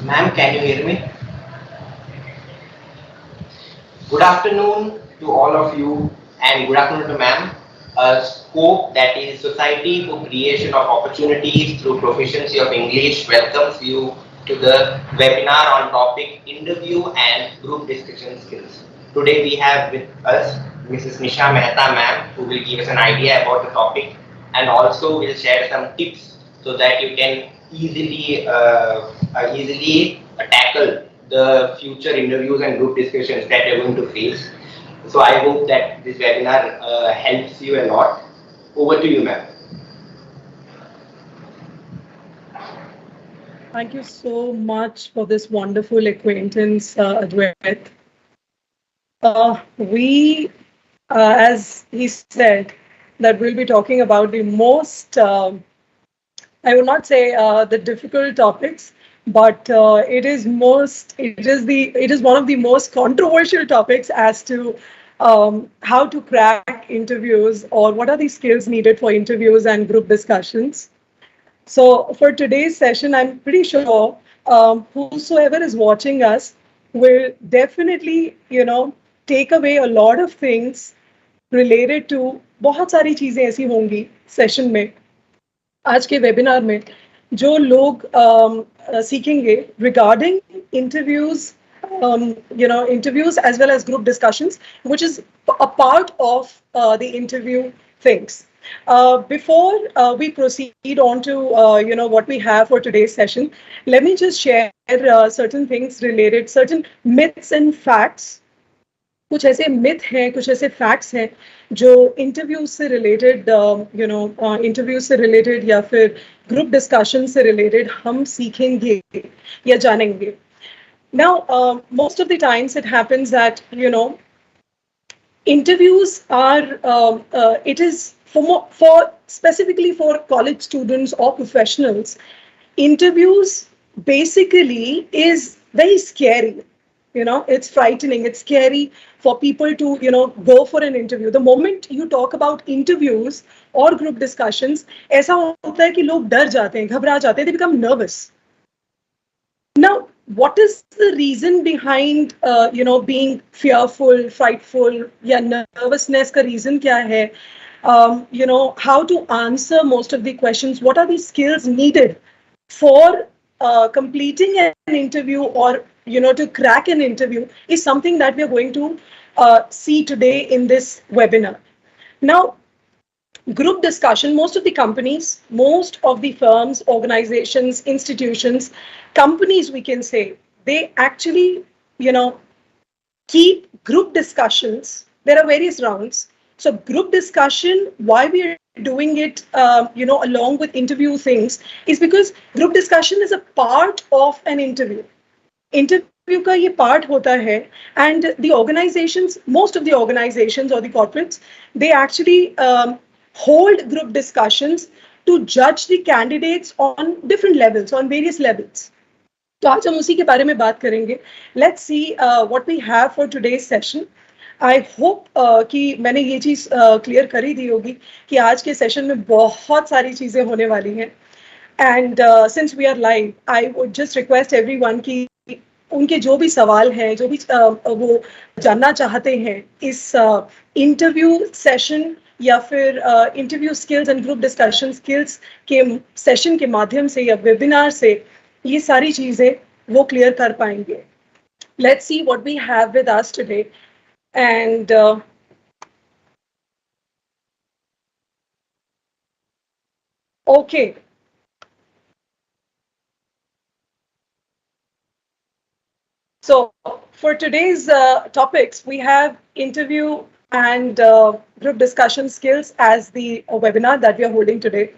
Ma'am, can you hear me? Good afternoon to all of you and good afternoon to ma'am. Scope, that is Society for Creation of Opportunities through Proficiency of English, welcomes you to the webinar on topic interview and group discussion skills. Today we have with us Mrs. Nisha Mehta ma'am, who will give us an idea about the topic and also will share some tips so that you can easily tackle the future interviews and group discussions that you're going to face. So I hope that this webinar helps you a lot. Over to you, ma'am. Thank you so much for this wonderful acquaintance, Advait. As he said, that we'll be talking about the most, I would not say the difficult topics, but it is one of the most controversial topics as to how to crack interviews or what are the skills needed for interviews and group discussions. So for today's session, I'm pretty sure whosoever is watching us will definitely, take away a lot of things related to बहुत सारी चीजें ऐसी होंगी session में आज के webinar में जो लोग सीखेंगे regarding interviews, interviews as well as group discussions, which is a part of the interview things. Before we proceed on to what we have for today's session, let me just share certain things related, certain myths and facts. कुछ ऐसे myth हैं, कुछ ऐसे facts हैं जो interviews से related, interviews से related या फिर group discussion से related हम सीखेंगे या जानेंगे. Now, most of the times it happens that interviews are it is for specifically for college students or professionals. Interviews basically is very scary. It's frightening. It's scary for people to go for an interview. The moment you talk about interviews or group discussions, ऐसा होता है कि लोग डर जाते हैं, घबरा जाते हैं. They become nervous. Now, what is the reason behind being fearful, frightful, या nervousness का reason क्या है? How to answer most of the questions, what are the skills needed for completing an interview or to crack an interview is something that we are going to see today in this webinar. Now, group discussion, most of the companies, most of the firms, organizations, institutions, companies, we can say, they actually keep group discussions. There are various rounds. So group discussion, why we are doing it, along with interview things, is because group discussion is a part of an interview. Interview का ये part होता है, and the organizations, most of the organizations or the corporates, they actually hold group discussions to judge the candidates on different levels, on various levels. तो आज हम उसी के बारे में बात करेंगे. Let's see what we have for today's session. I hope कि मैंने ये चीज़ क्लियर कर ही दी होगी कि आज के सेशन में बहुत सारी चीज़ें होने वाली हैं. And since we are live, I would just request everyone कि उनके जो भी सवाल हैं, जो भी वो जानना चाहते हैं इस इंटरव्यू सेशन या फिर interview skills and group discussion skills के सेशन के माध्यम से या वेबिनार से ये सारी चीज़ें वो क्लियर कर पाएंगे. Let's see what we have with us today. And okay. So for today's topics, we have interview and group discussion skills as the webinar that we are holding today.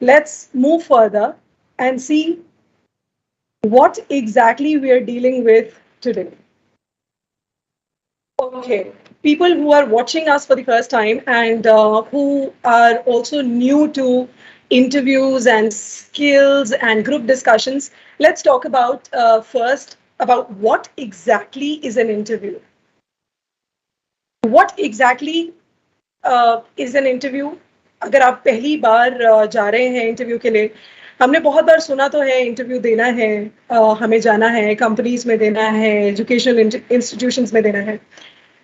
Let's move further and see what exactly we are dealing with today. Okay, people who are watching us for the first time and who are also new to interviews and skills and group discussions, let's talk about first about what exactly is an interview. What exactly is an interview? अगर आप पहली बार जा रहे हैं interview के लिए, हमने बहुत बार सुना तो है इंटरव्यू देना है, हमें जाना है, कंपनीज में देना है, एजुकेशनल इंस्टीट्यूशंस में देना है.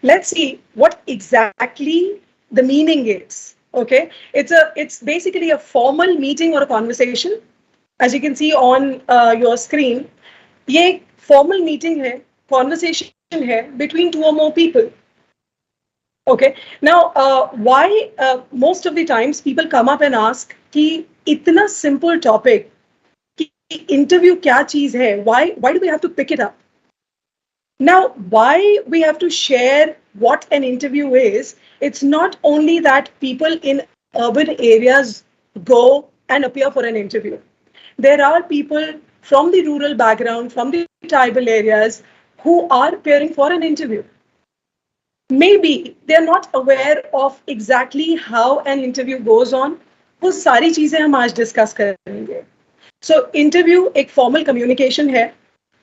Let's see what exactly the meaning is. Okay, it's basically a formal meeting or a conversation, as you can see on your screen. ये एक फॉर्मल मीटिंग है, कॉन्वर्सेशन है between two or more people. Okay. Now, why most of the times people come up and ask कि इतना simple topic कि interview क्या चीज है? Why do we have to pick it up? Now, why we have to share what an interview is? It's not only that people in urban areas go and appear for an interview. There are people from the rural background, from the tribal areas, who are appearing for an interview. Maybe they're not aware of exactly how an interview goes on. वो सारी चीजें हम आज discuss करेंगे. So interview एक formal communication है,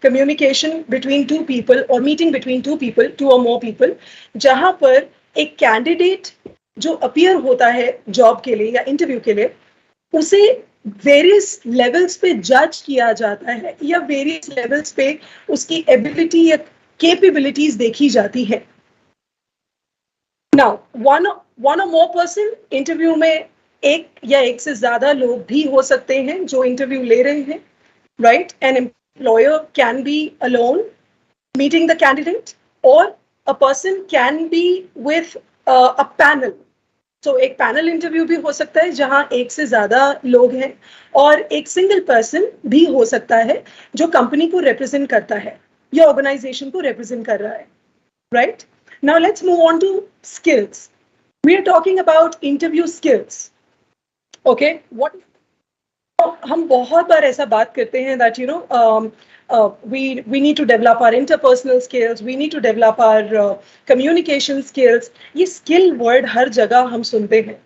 communication between two people or meeting between two people, two or more people, जहां पर एक candidate जो appear होता है job के लिए या interview के लिए, उसे various levels पे judge किया जाता है या various levels पे उसकी ability या capabilities देखी जाती है. Now, one or more person interview में एक या एक से ज्यादा लोग भी हो सकते हैं जो इंटरव्यू ले रहे हैं, right? An employer can be alone meeting the candidate, or a person can be with a panel. So एक पैनल इंटरव्यू भी हो सकता है जहां एक से ज्यादा लोग हैं, और एक सिंगल पर्सन भी हो सकता है जो कंपनी को रिप्रेजेंट करता है या ऑर्गेनाइजेशन को रिप्रेजेंट कर रहा है, right? Now let's move on to skills. We are talking about interview skills. Okay, what हम बहुत बार ऐसा बात करते हैं that we need to develop our interpersonal skills, we need to develop our communication skills. ये skill word हर जगह हम सुनते हैं.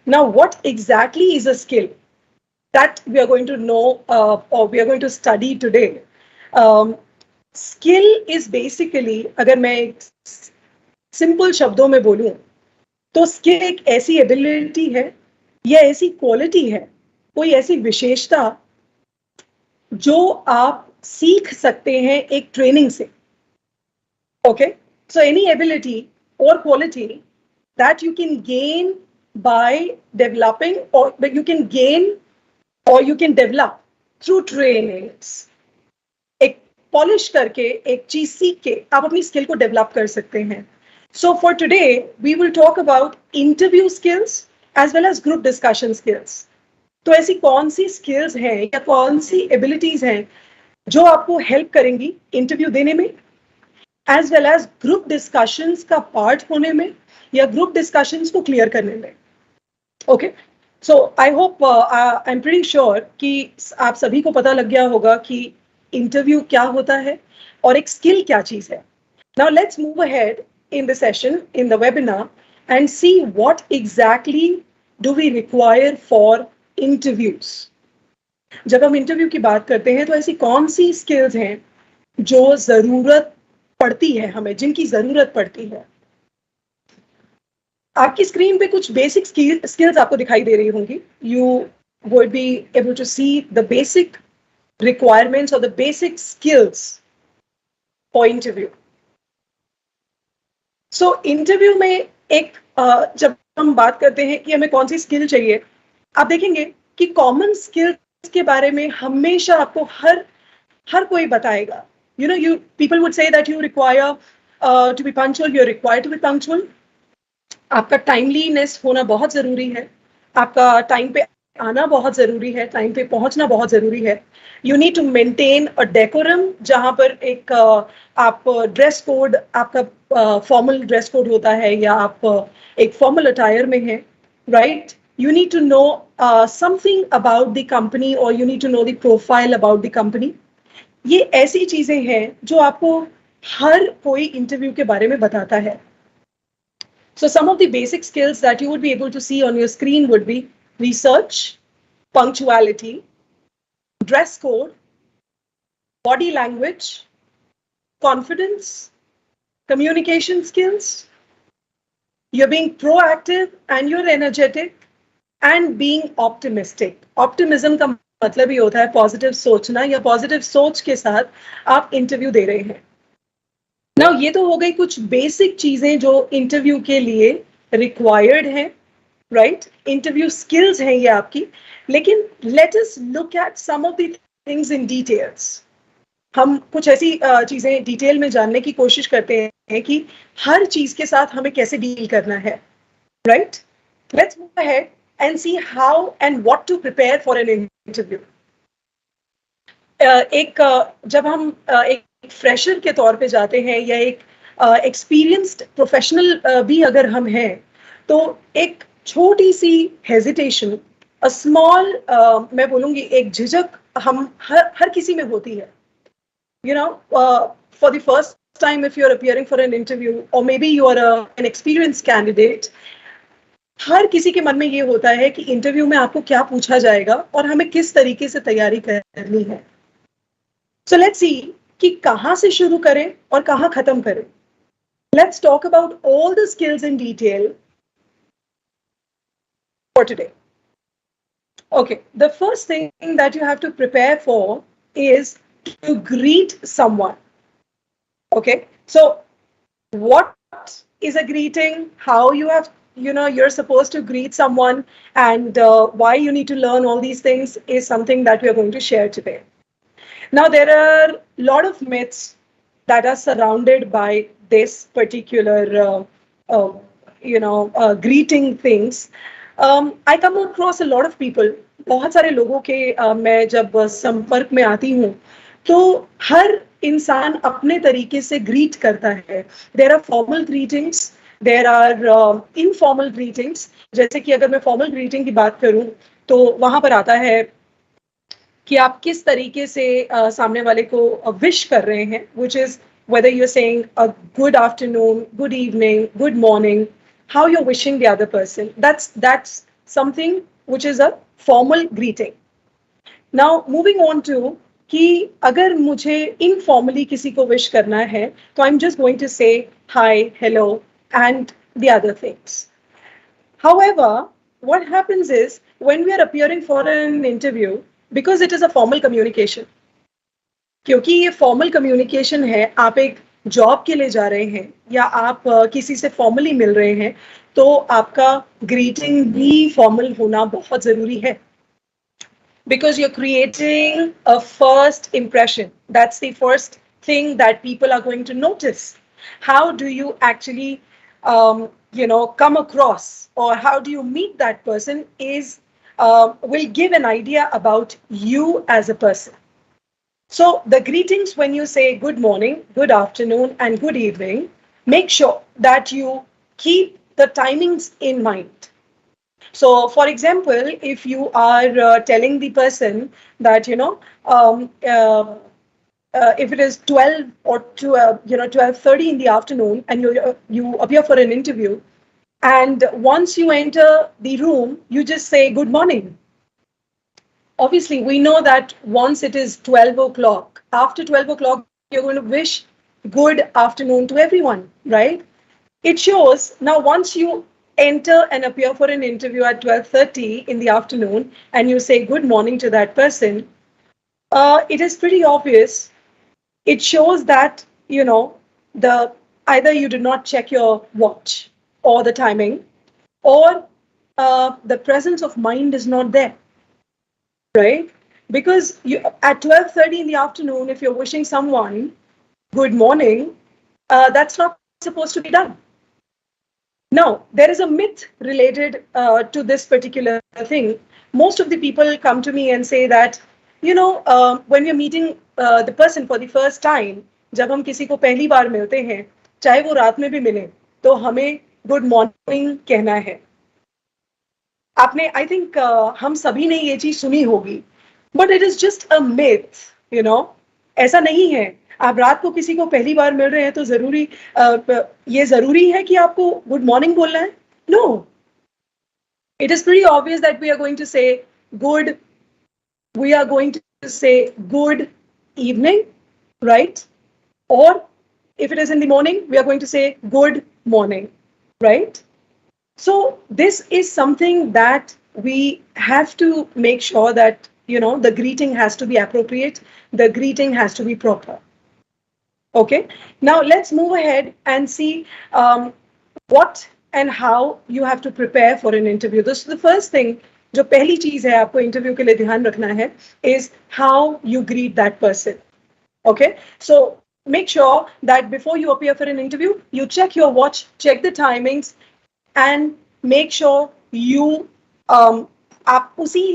Now what exactly is a skill that we are going to know or we are going to study today? Skill is basically, अगर मैं simple शब्दों में बोलूं तो स्किल एक ऐसी एबिलिटी है या ऐसी क्वालिटी है, कोई ऐसी विशेषता जो आप सीख सकते हैं एक ट्रेनिंग से. ओके, सो एनी एबिलिटी और quality that you can gain by developing, और यू कैन गेन और you can develop through trainings. एक पॉलिश करके, एक चीज सीख के आप अपनी स्किल को डेवलप कर सकते हैं. So for today, we will talk about interview skills as well as group discussion skills. तो ऐसी कौन सी skills हैं या कौन सी abilities हैं जो आपको help करेंगी interview देने में, as well as group discussions का part होने में या group discussions को clear करने में. Okay, so I hope I'm pretty sure कि आप सभी को पता लग गया होगा कि interview क्या होता है और एक skill क्या चीज है. Now let's move ahead in the session, in the webinar, and see what exactly do we require for interviews. जब हम इंटरव्यू की बात करते हैं तो ऐसी कौन सी स्किल्स हैं जो जरूरत पड़ती है हमें, जिनकी जरूरत पड़ती है. आपकी स्क्रीन पे कुछ बेसिक स्किल्स आपको दिखाई दे रही होंगी. You would be able to see the basic requirements or the basic skills for interview. So interview में एक जब हम बात करते हैं कि हमें कौन सी स्किल चाहिए, आप देखेंगे कि कॉमन स्किल्स के बारे में हमेशा आपको हर कोई बताएगा. You people would say that you require to be punctual, you're required to be punctual. आपका टाइमलीनेस होना बहुत जरूरी है, आपका टाइम पे आना बहुत जरूरी है, टाइम पे पहुंचना बहुत जरूरी है. You need to maintain a decorum, जहां पर एक आप ड्रेस कोड, आपका फॉर्मल ड्रेस कोड होता है या आप एक फॉर्मल अटायर में हैं, right. You need to know something about the company, और you need to know the profile about the company. ये ऐसी चीजें हैं जो आपको हर कोई इंटरव्यू के बारे में बताता है. So some of the basic skills that you would be able to see on your screen would be research, punctuality, dress code, body language, confidence, communication skills. You're being proactive and you're energetic and being optimistic. Optimism का मतलब ही होता है positive सोचना, या positive सोच के साथ आप इंटरव्यू दे रहे हैं. Now, ये तो हो गई कुछ बेसिक चीजें जो इंटरव्यू के लिए रिक्वायर्ड हैं, राइट. इंटरव्यू स्किल्स हैं ये आपकी. लेकिन let us look at some of the things in details. हम कुछ ऐसी चीजें डिटेल में जानने की कोशिश करते हैं कि हर चीज के साथ हमें कैसे डील करना है, right? Let's move ahead and see how and what to prepare for an interview. जब हम एक फ्रेशर के तौर पे जाते हैं या एक एक्सपीरियंस्ड प्रोफेशनल भी अगर हम हैं, तो एक छोटी सी हेजिटेशन, अ स्मॉल, मैं बोलूंगी एक झिझक हम हर किसी में होती है। You know, for the first time, if you're appearing for an interview, or maybe you are an experienced candidate, हर किसी के मन में ये होता है कि इंटरव्यू में आपको क्या पूछा जाएगा और हमें किस तरीके से तैयारी करनी है। सो लेट्स सी कि कहाँ से शुरू करें और कहाँ खत्म करें। Let's talk about all the skills in detail for today. Okay, the first thing that you have to prepare for is to greet someone. Okay, so what is a greeting, how you have, you're supposed to greet someone, and why you need to learn all these things is something that we are going to share today. Now, there are a lot of myths that are surrounded by this particular, greeting things. I come across a lot of people. बहुत सारे लोगों के मैं जब संपर्क में आती हूँ, तो हर इंसान अपने तरीके से ग्रीट करता है. There are formal greetings, there are informal greetings. जैसे कि अगर मैं फॉर्मल ग्रीटिंग की बात करूं, तो वहां पर आता है कि आप किस तरीके से सामने वाले को विश कर रहे हैं, which is whether you're saying a good afternoon, good evening, good morning, how you're wishing the other person. That's something which is a formal greeting. Now moving on to कि अगर मुझे informally किसी को wish करना है, तो I'm just going to say hi, hello, and the other things. However, what happens is when we are appearing for an interview, because it is a formal communication, क्योंकि ये फॉर्मल कम्युनिकेशन है, आप एक job के लिए जा रहे हैं या आप किसी से फॉर्मली मिल रहे हैं, तो आपका ग्रीटिंग भी फॉर्मल होना बहुत जरूरी है. Because you're creating a first impression. That's the first thing that people are going to notice. How do you actually, come across, or how do you meet that person will give an idea about you as a person. So the greetings, when you say good morning, good afternoon, and good evening, make sure that you keep the timings in mind. So, for example, if you are telling the person that, if it is 12 or 12:30 in the afternoon, and you appear for an interview, and once you enter the room, you just say good morning. Obviously, we know that once it is 12 o'clock, after 12 o'clock, you're going to wish good afternoon to everyone, right? It shows, now once you enter and appear for an interview at 12:30 in the afternoon and you say good morning to that person, it is pretty obvious. It shows that, either you did not check your watch or the timing, or the presence of mind is not there. Right? Because at 12:30 in the afternoon, if you're wishing someone good morning, that's not supposed to be done. Now, there is a myth related to this particular thing. Most of the people come to me and say that, when we're meeting the person for the first time, जब हम किसी को पहली बार मिलते हैं, चाहे वो रात में भी मिले, तो हमें good morning कहना है. आपने, आई थिंक हम सभी ने ये चीज सुनी होगी, but it is just a myth. ऐसा नहीं है. आप रात को किसी को पहली बार मिल रहे हैं तो ये जरूरी है कि आपको गुड मॉर्निंग बोलना है. No, it is pretty obvious that we are going to say good evening, right? और if it is in the morning, we are going to say good morning, right? So this is something that we have to make sure that, the greeting has to be appropriate, the greeting has to be proper. Okay, now let's move ahead and see what and how you have to prepare for an interview. This is the first thing, जो पहली चीज है आपको interview के लिए ध्यान रखना है, is how you greet that person. Okay, so make sure that before you appear for an interview, you check your watch, check the timings, and make sure you आप उसी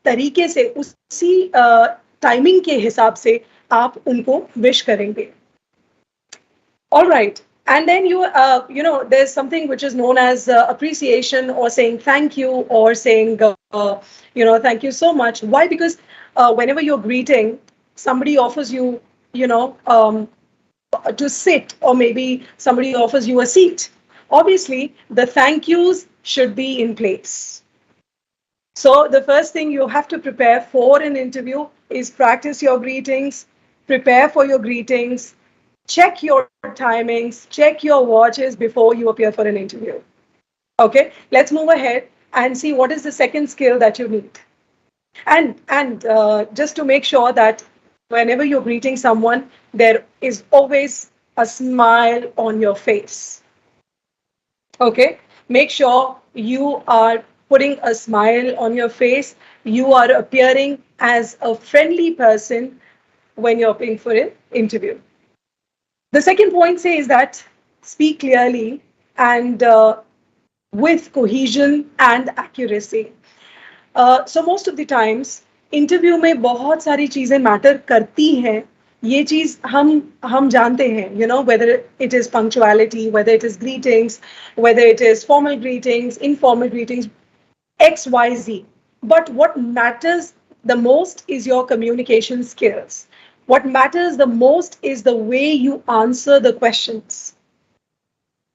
तरीके से उसी टाइमिंग के हिसाब से आप उनको विश करेंगे. All right. And then there's something which is known as appreciation, or saying thank you, or saying, thank you so much. Why? Because whenever you're greeting, somebody offers you, to sit, or maybe somebody offers you a seat. Obviously, the thank yous should be in place. So the first thing you have to prepare for an interview is practice your greetings, prepare for your greetings, check your timings, check your watches before you appear for an interview. Okay, let's move ahead and see what is the second skill that you need. And just to make sure that whenever you're greeting someone, there is always a smile on your face. Okay, make sure you are putting a smile on your face. You are appearing as a friendly person when you're appearing for an interview. The second point says that speak clearly and with cohesion and accuracy. So most of the times interview में बहुत सारी चीजें matter करती हैं. ये चीज हम जानते हैं, whether it is punctuality, whether it is greetings, whether it is formal greetings, informal greetings, XYZ. But what matters the most is your communication skills. What matters the most is the way you answer the questions,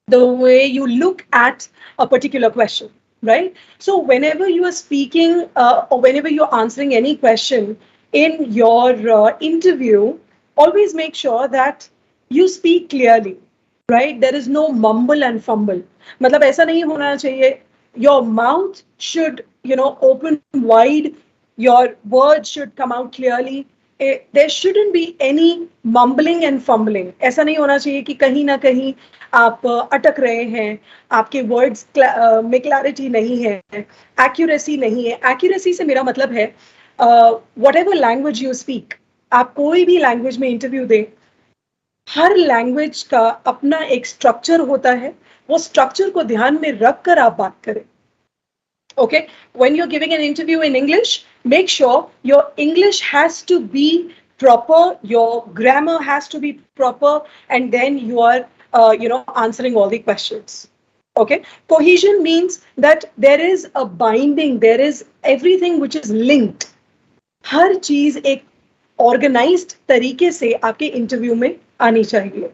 the way you look at a particular question, right? So whenever you are speaking or whenever you're answering any question in your interview, always make sure that you speak clearly, right? There is no mumble and fumble. मतलब ऐसा नहीं होना चाहिए. Your mouth should, open wide. Your words should come out clearly. There shouldn't be any mumbling and fumbling. ऐसा नहीं होना चाहिए कि कहीं ना कहीं आप अटक रहे हैं, आपके वर्ड्स में क्लैरिटी नहीं है, एक्यूरेसी नहीं है. एक्यूरेसी से मेरा मतलब है whatever language you speak, आप कोई भी लैंग्वेज में इंटरव्यू दें, हर लैंग्वेज का अपना एक स्ट्रक्चर होता है. वो स्ट्रक्चर को ध्यान में रखकर आप बात करें. Okay, when you're giving an interview in English, make sure your English has to be proper, your grammar has to be proper, and then you are, answering all the questions. Okay, cohesion means that there is a binding, there is everything which is linked. हर चीज एक organized तरीके से आपके interview में आनी चाहिए.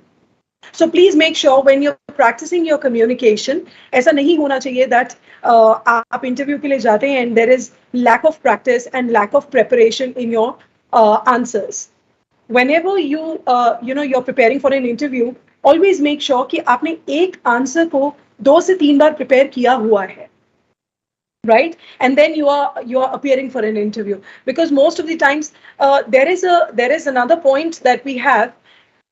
So please make sure when you're practicing your communication, ऐसा नहीं होना चाहिए that आप इंटरव्यू के लिए जाते हैं and there is lack of practice and lack of preparation in your answers. Whenever you're preparing for an interview, always make sure कि आपने एक आंसर को 2 से 3 बार प्रिपेयर किया हुआ है, right? And then you are appearing for an interview, because most of the times there is another point that we have,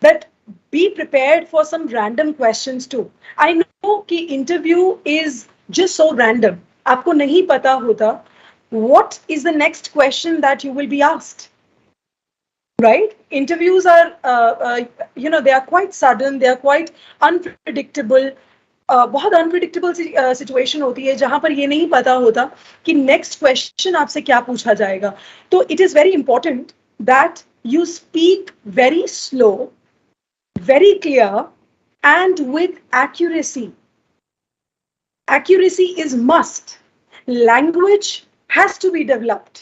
that be prepared for some random questions too. I know कि interview is just so random. आपको नहीं पता होता what is the next question that you will be asked, right? Interviews are they are quite sudden, they are quite unpredictable. बहुत unpredictable situation होती है जहां पर ये नहीं पता होता कि नेक्स्ट क्वेश्चन आपसे क्या पूछा जाएगा. तो it is very important that you speak very slow, very clear, and with accuracy. Accuracy is must. Language has to be developed.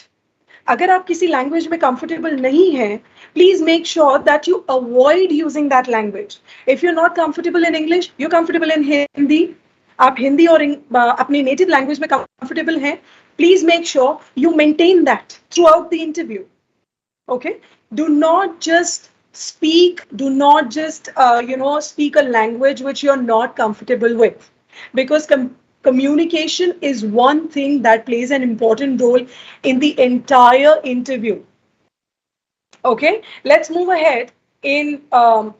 अगर आप किसी लैंग्वेज में कंफर्टेबल नहीं हैं, please make sure that you avoid using that language. If you're not comfortable in English, you're comfortable in Hindi. आप हिंदी और अपनी native language में कंफर्टेबल हैं, please make sure you maintain that throughout the interview. Okay? Do not just speak, do not just speak a language which you're not comfortable with, because communication is one thing that plays an important role in the entire interview. Okay, let's move ahead in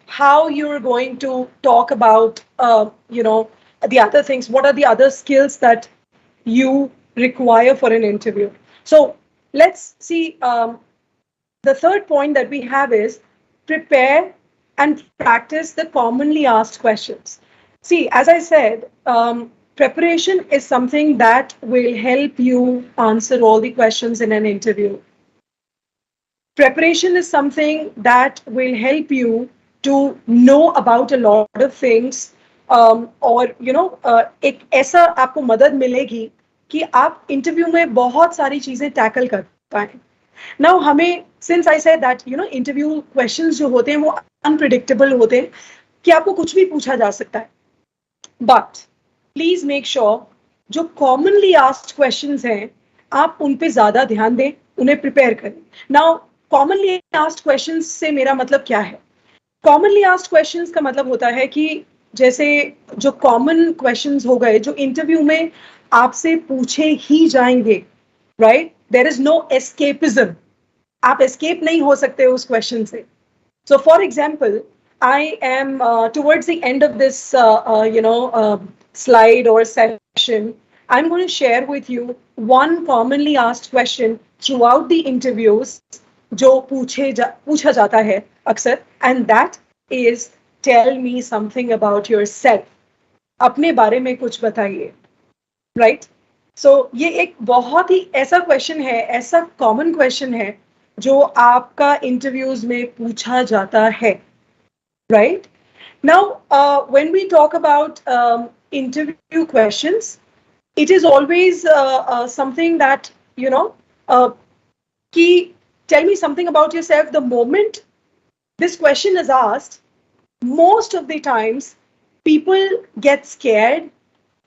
how you're going to talk about the other things. What are the other skills that you require for an interview? So let's see, the third point that we have is prepare and practice the commonly asked questions. See, as I said, preparation is something that will help you answer all the questions in an interview. Preparation is something that will help you to know about a lot of things, और एक ऐसा आपको मदद मिलेगी कि आप interview में बहुत सारी चीजें टैकल कर पाए. नाउ हमें, since I said that interview questions जो होते हैं वो अनप्रिडिक्टेबल होते हैं कि आपको कुछ भी पूछा जा सकता है. बट प्लीज मेक श्योर जो कॉमनली आस्क्ड क्वेश्चंस हैं आप उन पे ज्यादा ध्यान दें, उन्हें प्रिपेयर करें. नाउ कॉमनली आस्क्ड क्वेश्चंस से मेरा मतलब क्या है? कॉमनली आस्क्ड क्वेश्चंस का मतलब होता है कि जैसे जो कॉमन क्वेश्चंस हो गए जो इंटरव्यू में आपसे पूछे ही जाएंगे, right? There is no escapism. आप एस्केप नहीं हो सकते उस क्वेश्चन से. So for example, I am towards the end of this slide or session, I'm going to share with you one commonly asked question throughout the interviews जो पूछा जाता है अक्सर, and that is tell me something about yourself. अपने बारे में कुछ बताइए, right? So ये एक बहुत ही ऐसा क्वेश्चन है, ऐसा कॉमन क्वेश्चन है जो आपका इंटरव्यूज में पूछा जाता है, right? Now, when we talk about interview questions, it is always something that, कि tell me something about yourself. The moment this question is asked, most of the times people get scared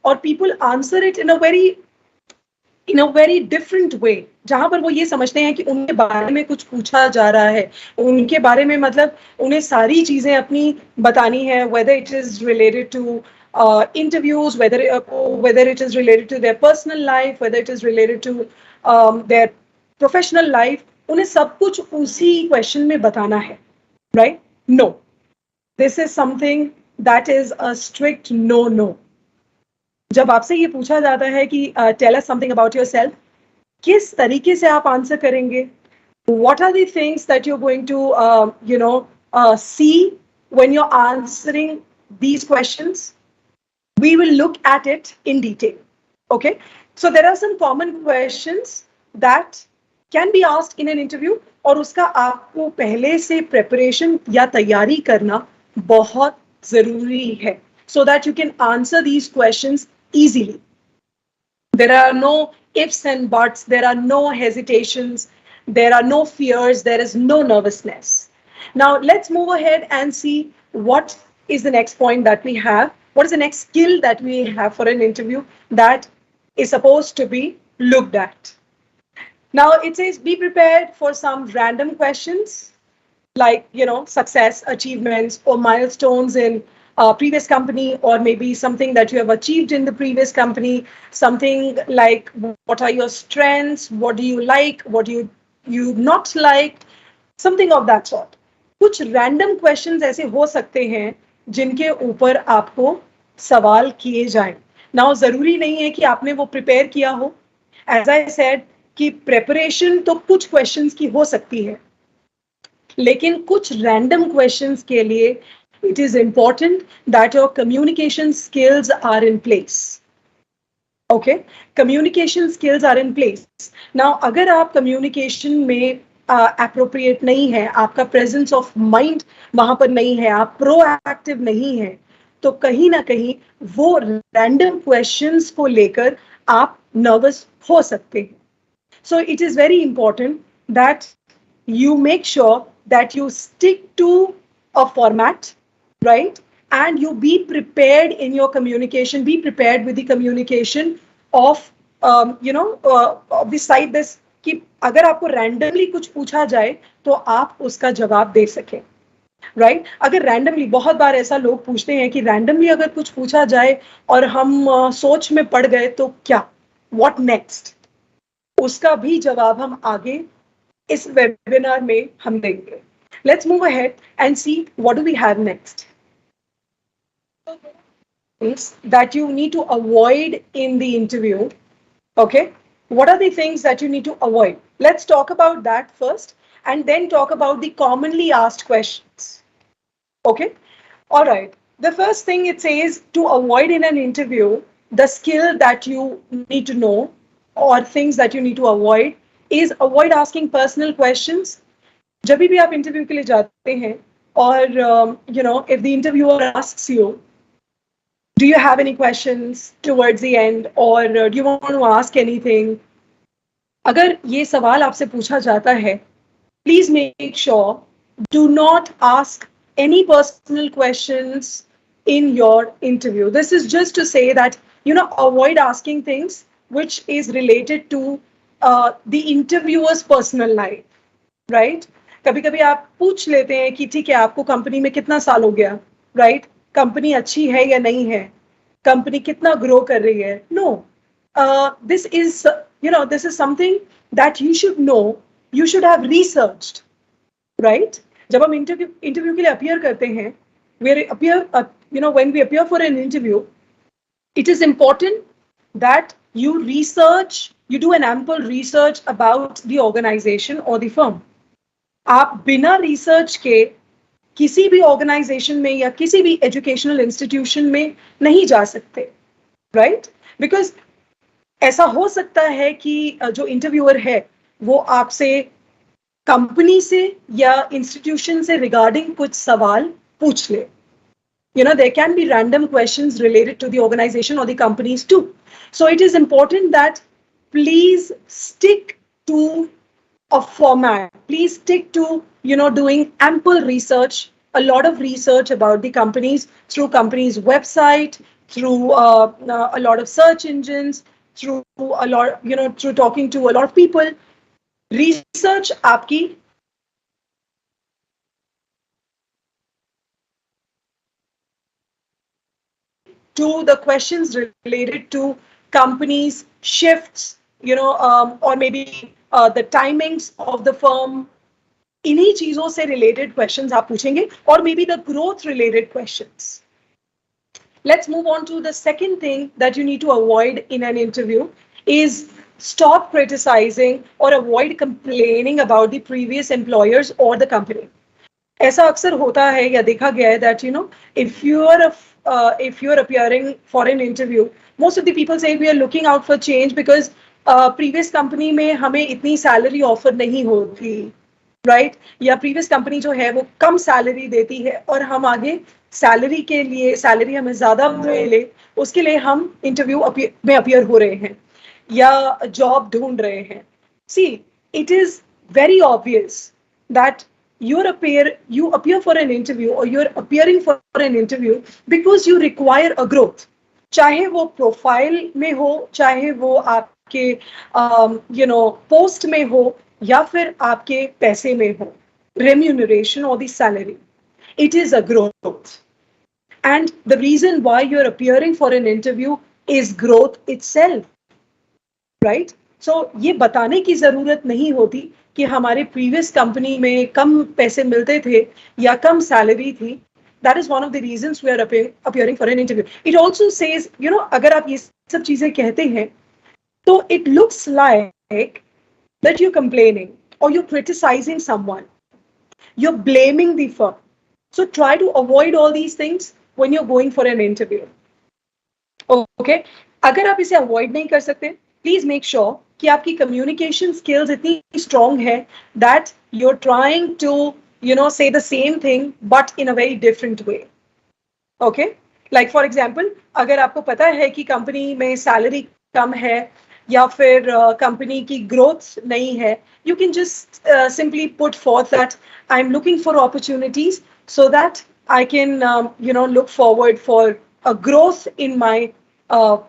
or people answer it in a very different way, जहां पर वो ये समझते हैं कि उनके बारे में कुछ पूछा जा रहा है, उनके बारे में मतलब उन्हें सारी चीजें अपनी बतानी है, whether it is related to interviews, whether it is related to their personal life, whether it is related to their professional life, उन्हें सब कुछ उसी क्वेश्चन में बताना है, right? No, this is something that is a strict no. जब आपसे ये पूछा जाता है कि tell us something about yourself, किस तरीके से आप आंसर करेंगे? What are the things that you are going to see when you are answering these questions? We will look at it in detail. Okay, so there are some common questions that can be asked in an interview और उसका आपको पहले से preparation या तैयारी करना बहुत जरूरी है, so that you can answer these questions easily. There are no ifs and buts, there are no hesitations, there are no fears, there is no nervousness. Now let's move ahead and see what is the next point that we have. What is the next skill that we have for an interview that is supposed to be looked at? Now it says be prepared for some random questions like success, achievements or milestones in previous company, or maybe something that you have achieved in the previous company, something like what are your strengths, what do you like, what do you not like, something of that sort. कुछ random questions ऐसे हो सकते हैं जिनके ऊपर आपको सवाल किए जाएं. Now जरूरी नहीं है कि आपने वो प्रिपेयर किया हो. As I said कि प्रेपरेशन तो कुछ questions की हो सकती है, लेकिन कुछ random questions के लिए it is important that your communication skills are in place. Okay, communication skills are in place. Now अगर आप communication में appropriate नहीं है, आपका presence of mind वहां पर नहीं है, आप proactive नहीं है, तो कहीं ना कहीं वो random questions को लेकर आप nervous हो सकते हैं. So it is very important that you make sure that you stick to a format, right? And you be prepared in your communication, be prepared with the communication of beside this कि अगर आपको randomly कुछ पूछा जाए तो आप उसका जवाब दे सकें, right? अगर randomly, बहुत बार ऐसा लोग पूछते हैं कि randomly अगर कुछ पूछा जाए और हम सोच में पड़ गए तो क्या, what next? उसका भी जवाब हम आगे इस वेबिनार में हम देंगे. Let's move ahead and see what do we have next. Things that you need to avoid in the interview. Okay, what are the things that you need to avoid? Let's talk about that first, and then talk about the commonly asked questions. Okay? All right. The first thing it says to avoid in an interview, the skill that you need to know or things that you need to avoid is avoid asking personal questions. जब भी आप interview के लिए जाते हैं और if the interviewer asks you, do you have any questions towards the end, or do you want to ask anything, अगर ये सवाल आपसे पूछा जाता है, please make sure do not ask any personal questions in your interview. This is just to say that, avoid asking things which is related to the interviewer's personal life, right? कभी कभी आप पूछ लेते हैं कि ठीक है, आपको कंपनी में कितना साल हो गया, राइट? कंपनी अच्छी है या नहीं है, कंपनी कितना ग्रो कर रही है. No, this is something that you should know, you should have researched, right? जब हम इंटरव्यू के लिए अपीयर करते हैं, when we appear for an interview, it is important that you do an ample research about the organization or the firm. आप बिना research के किसी भी ऑर्गेनाइजेशन में या किसी भी एजुकेशनल इंस्टीट्यूशन में नहीं जा सकते, राइट? बिकॉज ऐसा हो सकता है कि जो इंटरव्यूअर है वो आपसे कंपनी से या इंस्टीट्यूशन से रिगार्डिंग कुछ सवाल पूछ ले. There can be random questions related to the organization or the companies too. So it is important that please stick to a format. Please stick to, doing ample research, a lot of research about the companies through companies' website, through a lot of search engines, through a lot, through talking to a lot of people. Research आपकी to the questions related to companies, shifts, or maybe the timings of the firm. इन्हीं चीजों से related questions आप पूछेंगे, or maybe the growth related questions. Let's move on to the second thing that you need to avoid in an interview is stop criticizing or avoid complaining about the previous employers or the company. ऐसा अक्सर होता है या देखा गया है that if you are appearing for an interview, most of the people say we are looking out for change because previous company में हमें इतनी salary offer नहीं होती, right? या previous company जो है वो कम salary देती है और हम आगे salary हमें ज़्यादा मिले उसके लिए हम interview में appear हो रहे हैं या job ढूंढ रहे हैं. See, it is very obvious that you appear for an interview or you're appearing for an interview because you require a growth. चाहे वो प्रोफाइल में हो, चाहे वो आपके पोस्ट में हो या फिर आपके पैसे में हो, remuneration or the salary, it is a growth. And the reason why you're appearing for an interview is growth itself, right? So ये बताने की जरूरत नहीं होती कि हमारे प्रीवियस कंपनी में कम पैसे मिलते थे या कम सैलरी थी. That is one of the reasons we are appearing for an interview. It also says, अगर आप ये सब चीजें कहते हैं, तो it looks like that you're complaining or you're criticizing someone. You're blaming the firm. So try to avoid all these things when you're going for an interview. Okay? अगर आप इसे avoid नहीं कर सकते, please make sure कि आपकी communication skills इतनी strong है that you're trying to say the same thing but in a very different way. Okay? Like for example, अगर आपको पता है कि कंपनी में सैलरी कम है या फिर कंपनी की ग्रोथ नहीं है, you can just simply put forth that I'm looking for opportunities so that I can look forward for a growth in my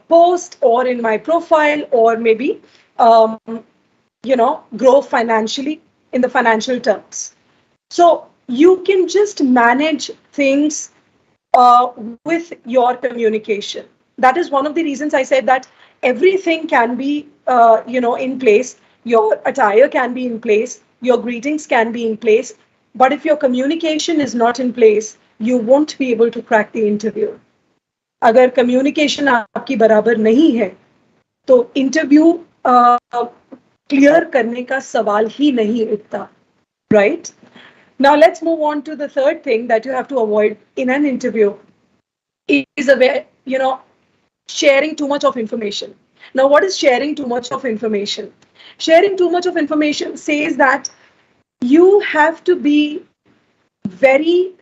post or in my profile, or maybe grow financially in the financial terms. So you can just manage things with your communication. That is one of the reasons I said that everything can be in place. Your attire can be in place, your greetings can be in place, but if your communication is not in place, you won't be able to crack the interview. अगर communication आपकी बराबर नहीं है, तो interview clear करने का सवाल ही नहीं उठता. right? Now let's move on to the third thing that you have to avoid in an interview is sharing too much of information. Now, what is sharing too much of information? Sharing too much of information says that you have to be very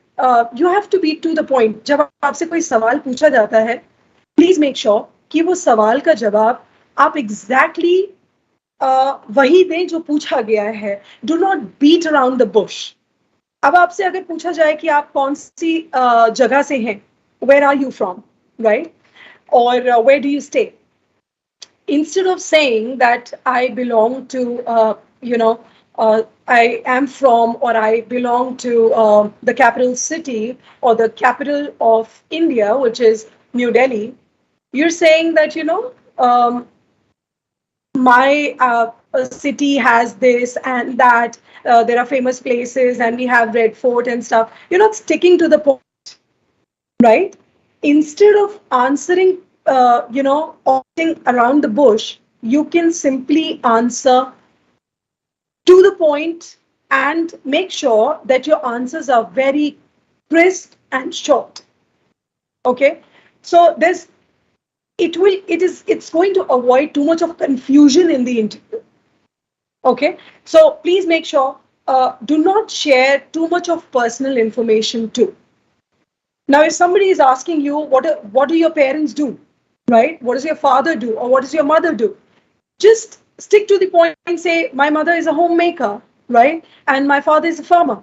you have to be to the point. जब आपसे कोई सवाल पूछा जाता है, please make sure कि वो सवाल का जवाब आप exactly वही दें जो पूछा गया है. Do not beat around the bush. अब आपसे अगर पूछा जाए कि आप कौन सी जगह से हैं, where are you from, right? Or where do you stay? Instead of saying that I belong to, I am from or I belong to the capital city or the capital of India, which is New Delhi, you're saying that, my city has this and that, there are famous places and we have Red Fort and stuff. You're not sticking to the point, right? Instead of answering, opting around the bush, you can simply answer to the point and make sure that your answers are very crisp and short. Okay, so it's going to avoid too much of confusion in the interview. Okay, so please make sure do not share too much of personal information too. Now, if somebody is asking you, what do your parents do, right? What does your father do, or what does your mother do? Just stick to the point and say, my mother is a homemaker, right? And my father is a farmer.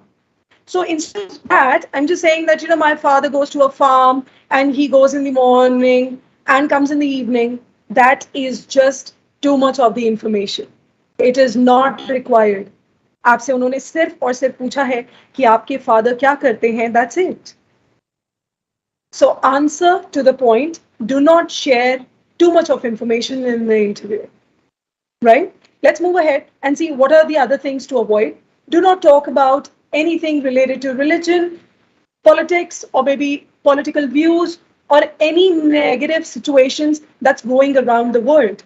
So instead of that, I'm just saying that, my father goes to a farm and he goes in the morning and comes in the evening. That is just too much of the information. It is not required. आपसे उन्होंने सिर्फ और सिर्फ पूछा है कि आपके father क्या करते हैं. That's it. So answer to the point. Do not share too much of information in the interview, right? Let's move ahead and see what are the other things to avoid. Do not talk about anything related to religion, politics, or maybe political views, or any negative situations that's going around the world.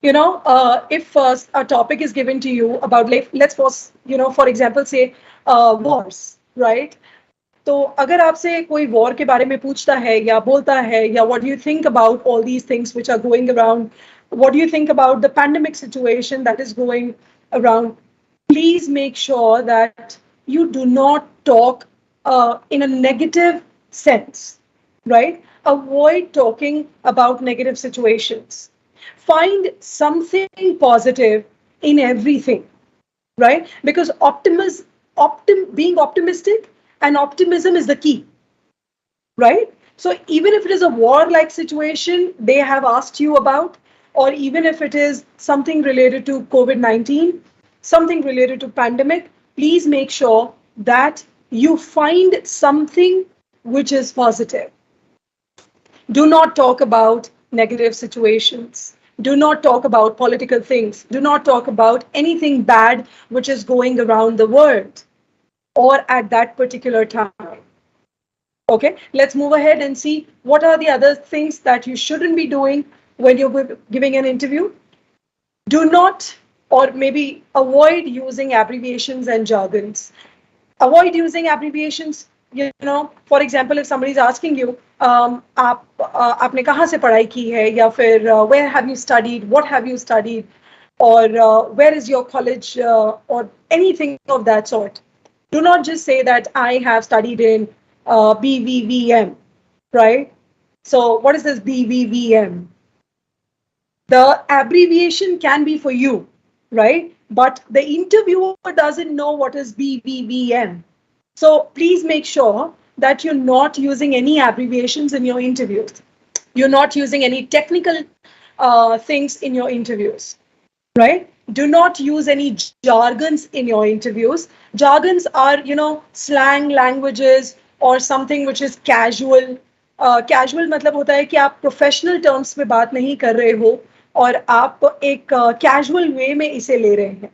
If a topic is given to you about, let's for example, say wars, right? तो अगर आपसे कोई war के बारे में पूछता है या बोलता है या what do you think about all these things which are going around, what do you think about the pandemic situation that is going around, please make sure that you do not talk in a negative sense, right? Avoid talking about negative situations. Find something positive in everything, right? Because being optimistic and optimism is the key, right? So even if it is a war-like situation they have asked you about, or even if it is something related to COVID-19, something related to pandemic, please make sure that you find something which is positive. Do not talk about negative situations. Do not talk about political things. Do not talk about anything bad which is going around the world or at that particular time. Okay, let's move ahead and see what are the other things that you shouldn't be doing when you're giving an interview. Do not, or maybe avoid using abbreviations and jargons. Avoid using abbreviations. For example, if somebody is asking you, आपने कहाँ से पढ़ाई की है, या फिर where have you studied, what have you studied, or where is your college, or anything of that sort. Do not just say that I have studied in BVVM, right? So what is this BVVM? The abbreviation can be for you, right? But the interviewer doesn't know what is BVVM. So please make sure that you're not using any abbreviations in your interviews. You're not using any technical things in your interviews, right? Do not use any jargons in your interviews. Jargons are, slang languages or something which is casual. Casual मतलब होता है कि आप professional terms में बात नहीं कर रहे हो और आप एक casual way में इसे ले रहे हैं.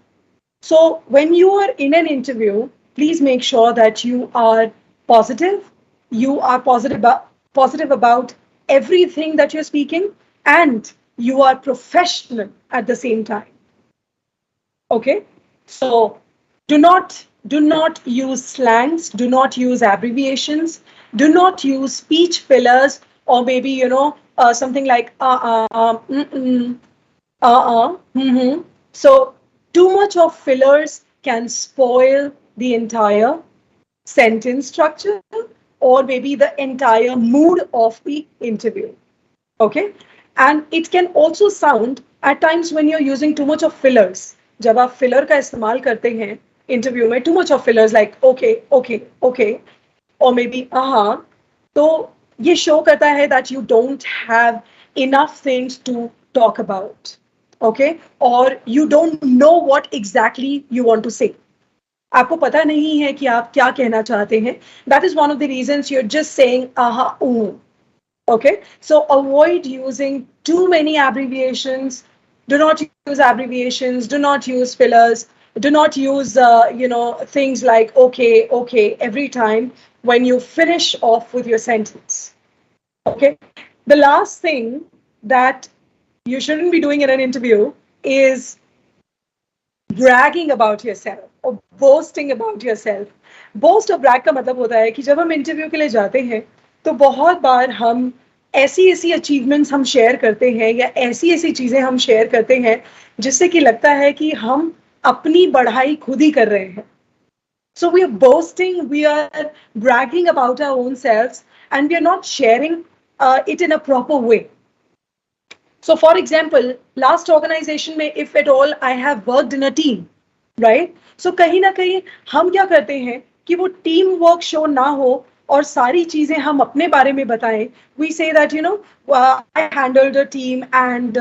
So when you are in an interview, please make sure that you are positive. You are positive about everything that you're speaking, and you are professional at the same time. Okay, so Do not use slangs, do not use abbreviations, do not use speech fillers, or maybe something like mm-hmm. So too much of fillers can spoil the entire sentence structure or maybe the entire mood of the interview. Okay, and it can also sound at times when you're using too much of fillers. जब आप filler का इस्तेमाल करते हैं interview में, too much of fillers like okay, okay, okay, or maybe तो ये show करता है that you don't have enough things to talk about. Okay, or you don't know what exactly you want to say. आपको पता नहीं है कि आप क्या कहना चाहते हैं. That is one of the reasons you're just saying Okay, so avoid using too many abbreviations. Do not use abbreviations. Do not use fillers. Do not use, things like okay, okay every time when you finish off with your sentence. Okay, the last thing that you shouldn't be doing in an interview is bragging about yourself or boasting about yourself. Boast और brag का मतलब होता है कि जब हम interview के लिए जाते हैं तो बहुत बार हम ऐसी ऐसी अचीवमेंट्स हम शेयर करते हैं या ऐसी ऐसी चीजें हम शेयर करते हैं जिससे कि लगता है कि हम अपनी बढ़ाई खुद ही कर रहे हैं. So we are boasting, we are bragging about our own selves, and we are not sharing it in a proper way. So for example, last organization में if at all I have worked in a team, right? So कहीं ना कहीं हम क्या करते हैं कि वो टीम वर्क शो ना हो और सारी चीजें हम अपने बारे में बताएं. We say that I handled a team and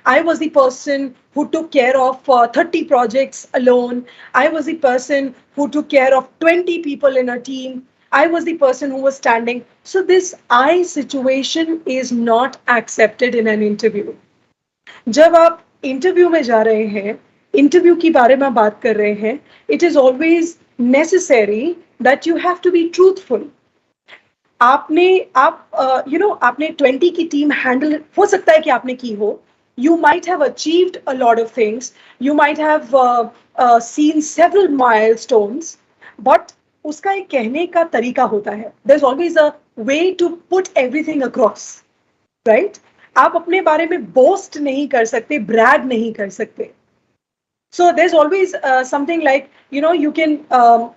I was the person who took care of 30 projects alone. I was the person who took care of 20 people in a team. I was the person who was standing. So this I situation is not accepted in an interview. जब आप interview में जा रहे हैं, interview के बारे में बात कर रहे हैं, it is always necessary that you have to be truthful. आपने 20 की टीम हैंडल हो सकता है कि आपने की हो. You might have achieved a lot of things. You might have seen several milestones, but उसका एक कहने का तरीका होता है. There's always a way to put everything across, right? आप अपने बारे में boast नहीं कर सकते, brag नहीं कर सकते. So there's always something like, you can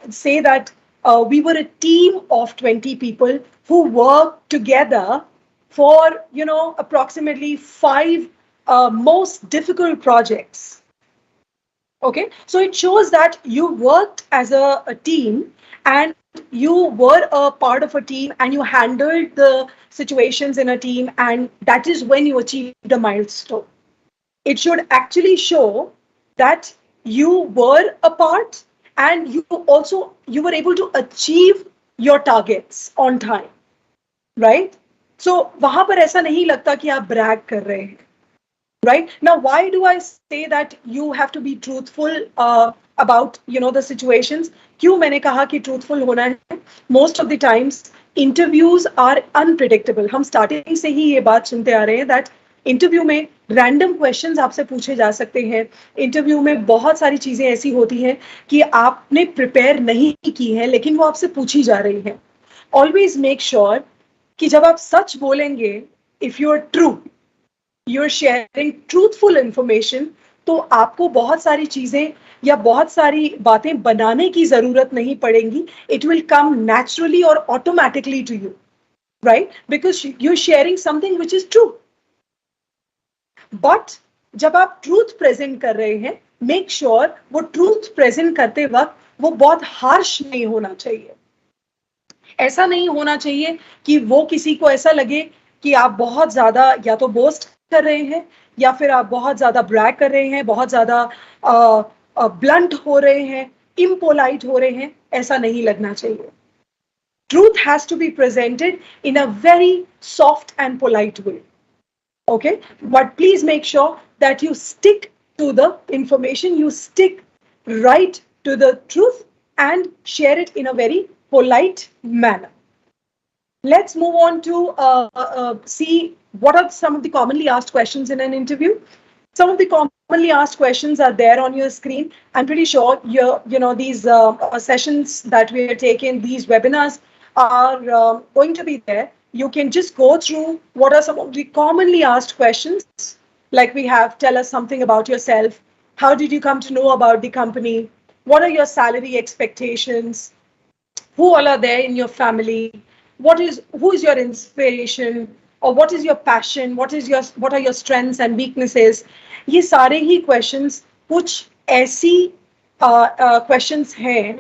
say that we were a team of 20 people who worked together for, approximately 5 most difficult projects. Okay, so it shows that you worked as a team and you were a part of a team and you handled the situations in a team, and that is when you achieved a milestone. It should actually show that you were a part and you were able to achieve your targets on time, right? So वहां पर ऐसा नहीं लगता कि आप brag कर रहे हैं. Right? Now, why do I say that you have to be truthful about, the situations? क्यों मैंने कहा कि truthful होना है? Most of the times, interviews are unpredictable. हम starting से ही ये बात सुनते आ रहे हैं that interview में random questions आपसे पूछे जा सकते हैं. Interview में बहुत सारी चीजें ऐसी होती हैं कि आपने prepare नहीं की है, लेकिन वो आपसे पूछी जा रही हैं. Always make sure कि जब आप सच बोलेंगे, if you are true, you're sharing truthful information, तो आपको बहुत सारी चीजें या बहुत सारी बातें बनाने की जरूरत नहीं पड़ेंगी. It will come naturally or automatically to you, right? Because you're sharing something which is true. But जब आप truth present कर रहे हैं, make sure वो truth present करते वक्त वो बहुत harsh नहीं होना चाहिए. ऐसा नहीं होना चाहिए कि वो किसी को ऐसा लगे कि आप बहुत ज्यादा या तो boast कर रहे हैं या फिर आप बहुत ज्यादा ब्रैग कर रहे हैं, बहुत ज्यादा ब्लंट हो रहे हैं, impolite हो रहे हैं. ऐसा नहीं लगना चाहिए. Truth has to be presented in a very soft and polite way. Okay, but please make sure that you stick to the information, you stick right to the truth and share it in a very polite manner. Let's move on to see what are some of the commonly asked questions in an interview. Some of the commonly asked questions are there on your screen. I'm pretty sure these sessions that we are taking, these webinars are going to be there. You can just go through what are some of the commonly asked questions. Like we have, tell us something about yourself. How did you come to know about the company? What are your salary expectations? Who all are there in your family? Who is your inspiration, or what is your passion? What are your strengths and weaknesses? ये सारे ही questions कुछ ऐसी questions हैं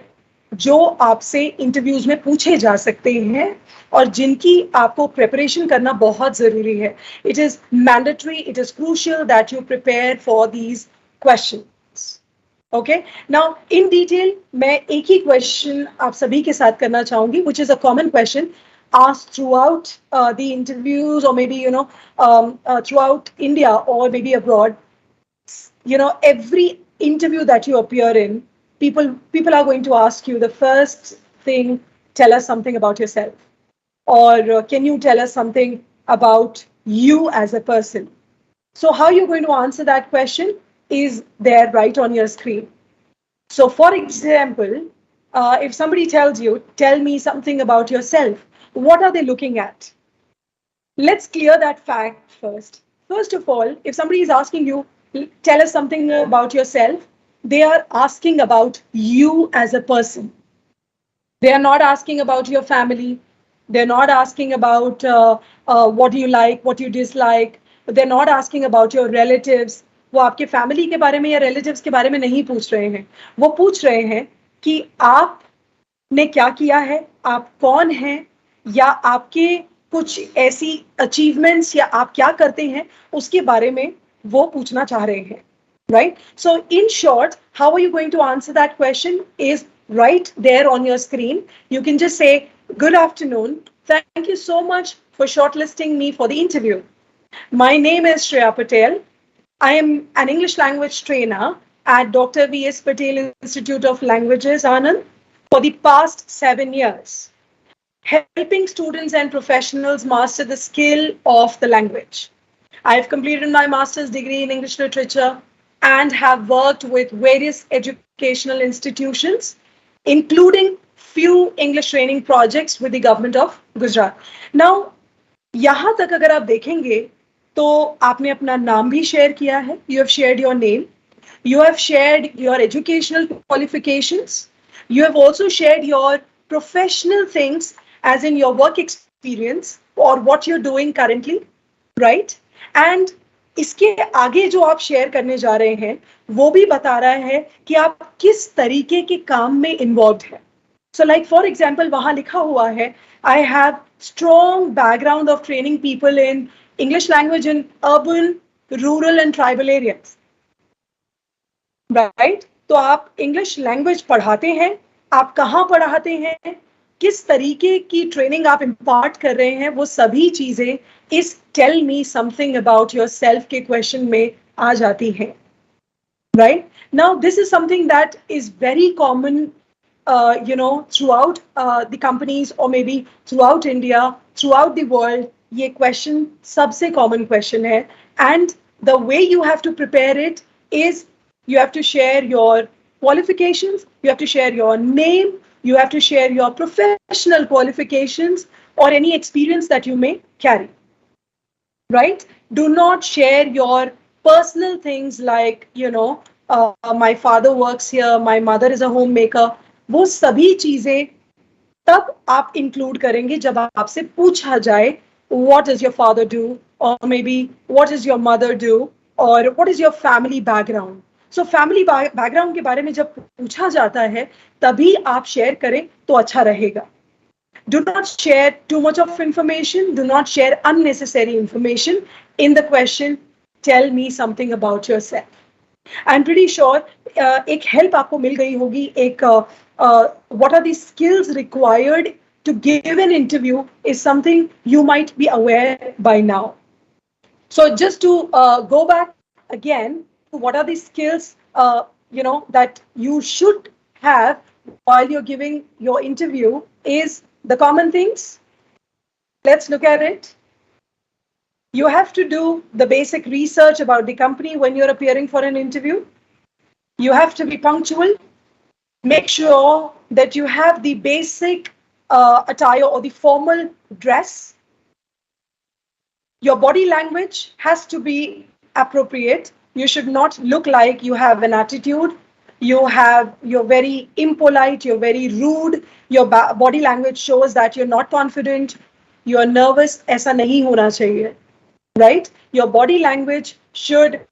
जो आपसे interviews में पूछे जा सकते हैं और जिनकी आपको प्रिपरेशन करना बहुत जरूरी है. It is mandatory, it is crucial that you prepare for these questions. Okay, now in detail मैं एक ही क्वेश्चन आप सभी के साथ करना चाहूंगी, which is a common question asked throughout the interviews, or maybe throughout India or maybe abroad. Every interview that you appear in, people are going to ask you the first thing, tell us something about yourself, or can you tell us something about you as a person? So how you're going to answer that question is there right on your screen. So for example, if somebody tells you, tell me something about yourself, what are they looking at? Let's clear that fact first. First of all, if somebody is asking you, tell us something about yourself, they are asking about you as a person. They are not asking about your family. They're not asking about what you like, what you dislike. They're not asking about your relatives. वो आपके family के बारे में या relatives के बारे में नहीं पूछ रहे हैं. वो पूछ रहे हैं कि आपने क्या किया है, आप कौन हैं, या आपके कुछ ऐसी अचीवमेंट्स या आप क्या करते हैं उसके बारे में वो पूछना चाह रहे हैं. Right? So in short, how are you going to answer that question is right there on your screen. You can just say, good afternoon. Thank you so much for shortlisting me for the interview. My name is Shreya Patel. I am an English language trainer at Dr. V.S. Patel Institute of Languages, Anand, for the past 7 years, helping students and professionals master the skill of the language. I have completed my master's degree in English literature and have worked with various educational institutions, including few English training projects with the Government of Gujarat. Now, यहाँ तक अगर आप देखेंगे तो आपने अपना नाम भी शेयर किया है. You have shared your name. You have shared your educational qualifications. You have also shared your professional things, as in your work experience or what you're doing currently, right? And इसके आगे जो आप share करने जा रहे हैं वो भी बता रहा है कि आप किस तरीके के काम में इन्वॉल्व हैं. So like for example, वहां लिखा हुआ है, I have strong background of training people in English language in urban, rural and tribal areas. Right? तो आप English language पढ़ाते हैं, आप कहाँ पढ़ाते हैं, किस तरीके की ट्रेनिंग आप इम्पार्ट कर रहे हैं, वो सभी चीजें इस tell me something about yourself के क्वेश्चन में आ जाती हैं. Right? Now, this is something that is very common, throughout the companies, or maybe throughout India, throughout the world. ये question सबसे common question है. And the way you have to prepare it is you have to share your qualifications, you have to share your name, you have to share your professional qualifications or any experience that you may carry. Right? Do not share your personal things like, my father works here, my mother is a homemaker. वो सभी चीजें तब आप include करेंगे जब आपसे पूछा जाए, what does your father do, or maybe what does your mother do, or what is your family background. So family background के बारे में जब पूछा जाता है तभी आप शेयर करें तो अच्छा रहेगा. Do not share too much of information. Do not share unnecessary information in the question, tell me something about yourself. I'm pretty sure एक help आपको मिल गई होगी, एक what are the skills required to give an interview is something you might be aware by now. So just to go back again, what are the skills that you should have while you're giving your interview is the common things. Let's look at it. You have to do the basic research about the company when you're appearing for an interview. You have to be punctual. Make sure that you have the basic attire or the formal dress. Your body language has to be appropriate. You should not look like you have an attitude. You're very impolite, you're very rude. Your body language shows that you're not confident, you're nervous. ऐसा नहीं होना चाहिए, right? Your body language should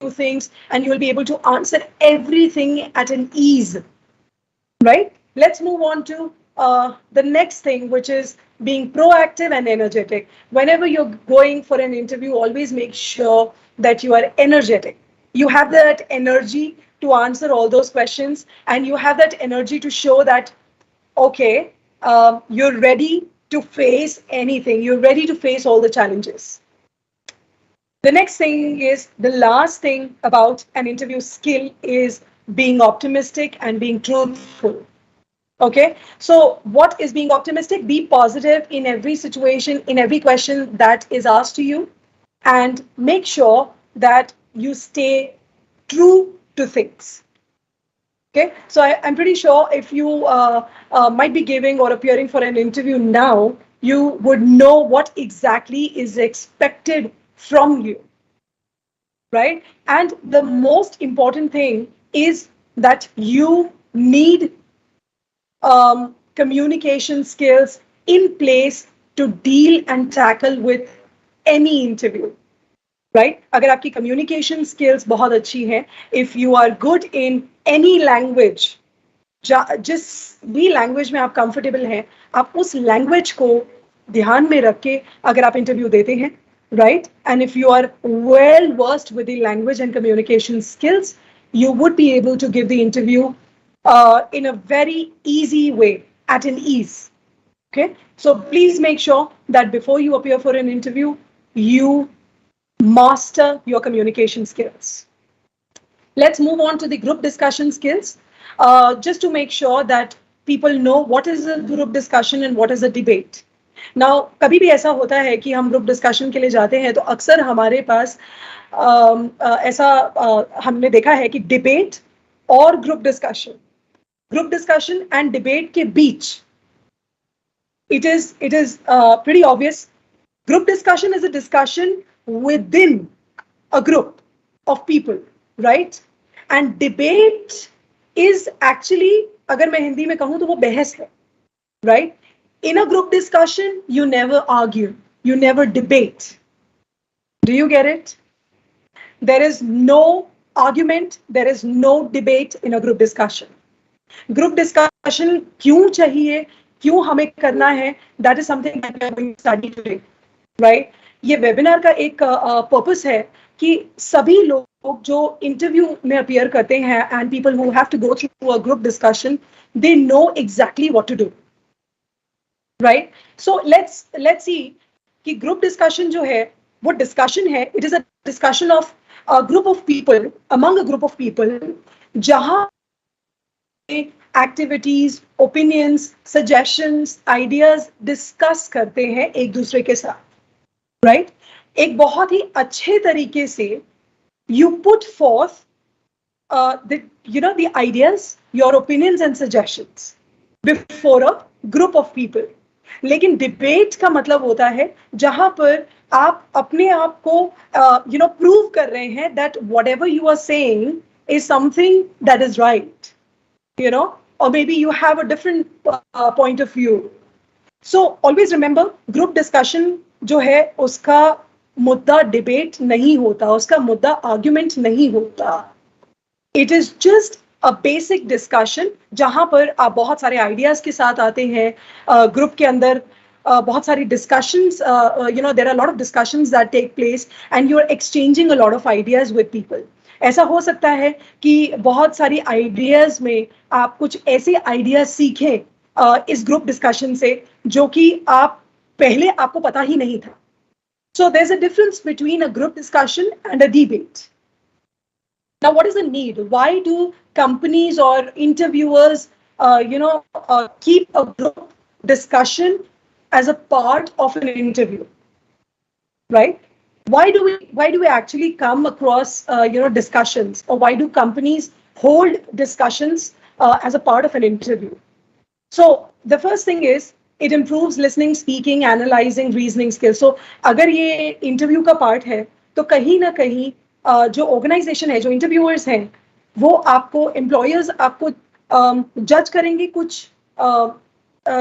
do things, and you'll be able to answer everything at an ease, right? Let's move on to the next thing, which is being proactive and energetic. Whenever you're going for an interview, always make sure that you are energetic. You have that energy to answer all those questions, and you have that energy to show that, okay, you're ready to face anything, you're ready to face all the challenges. The next thing is, the last thing about an interview skill is being optimistic and being truthful. Okay, so what is being optimistic? Be positive in every situation, in every question that is asked to you, and make sure that you stay true to things. Okay, so I'm pretty sure if you might be giving or appearing for an interview now, you would know what exactly is expected from you, right? And the most important thing is that you need communication skills in place to deal and tackle with any interview, right? अगर आपकी communication skills बहुत अच्छी हैं, if you are good in any language, जिस भी language में आप comfortable हैं, आप उस लैंग्वेज को ध्यान में रख के अगर आप इंटरव्यू देते हैं, right? And if you are well versed with the language and communication skills, you would be able to give the interview in a very easy way, at an ease. Okay, so please make sure that before you appear for an interview, you master your communication skills. Let's move on to the group discussion skills, just to make sure that people know what is a group discussion and what is a debate. Now, कभी भी ऐसा होता है कि हम group discussion के लिए जाते हैं तो अक्सर हमारे पास ऐसा हमने देखा है कि डिबेट और ग्रुप डिस्कशन एंड डिबेट के बीच it is pretty obvious. Group discussion is a discussion within a group of people, right? And debate is actually, अगर मैं हिंदी में कहूँ तो वो बहस है, right? In a group discussion, you never argue, you never debate. Do you get it? There is no argument, there is no debate in a group discussion. Group discussion क्यों चाहिए, क्यों हमें करना है, that is something that we are going to study today, right? ये webinar का एक purpose है कि सभी लोग जो इंटरव्यू में अपीयर करते हैं and people who have to go through a group discussion, they know exactly what to do, right? So let's see कि group discussion जो है वो discussion है, it is a discussion of a group of people, among a group of people, जहाँ activities, opinions, suggestions, ideas discuss करते हैं एक दूसरे के साथ, राइट? एक बहुत ही अच्छे तरीके से you put fourth the ideas, your opinions and suggestions before a group of people. लेकिन डिबेट का मतलब होता है जहां पर आप अपने आप को प्रूव कर रहे हैं that whatever you are saying is something that is right, or maybe you have a different point of view. So always remember, group discussion जो है उसका मुद्दा डिबेट नहीं होता, उसका मुद्दा आर्ग्यूमेंट नहीं होता. It is just a basic discussion जहां पर आप बहुत सारे आइडियाज के साथ आते हैं. ग्रुप के अंदर बहुत सारी discussions, there are a lot of discussions that take place and you are exchanging a lot of ideas with people. ऐसा हो सकता है कि बहुत सारी आइडियाज में आप कुछ ऐसे आइडियाज सीखें इस ग्रुप डिस्कशन से जो कि आप पहले आपको पता ही नहीं था. So there's a difference between a group discussion and a debate. Now, what is the need? Why do companies or interviewers keep a group discussion as a part of an interview, right? Why do we actually come across discussions, or why do companies hold discussions as a part of an interview? So the first thing is it improves listening, speaking, analyzing, reasoning skills. So अगर ये interview का part है तो कहीं ना कहीं जो organisation है, जो इंटरव्यूअर्स हैं, वो आपको एम्प्लॉयर्स आपको जज करेंगे कुछ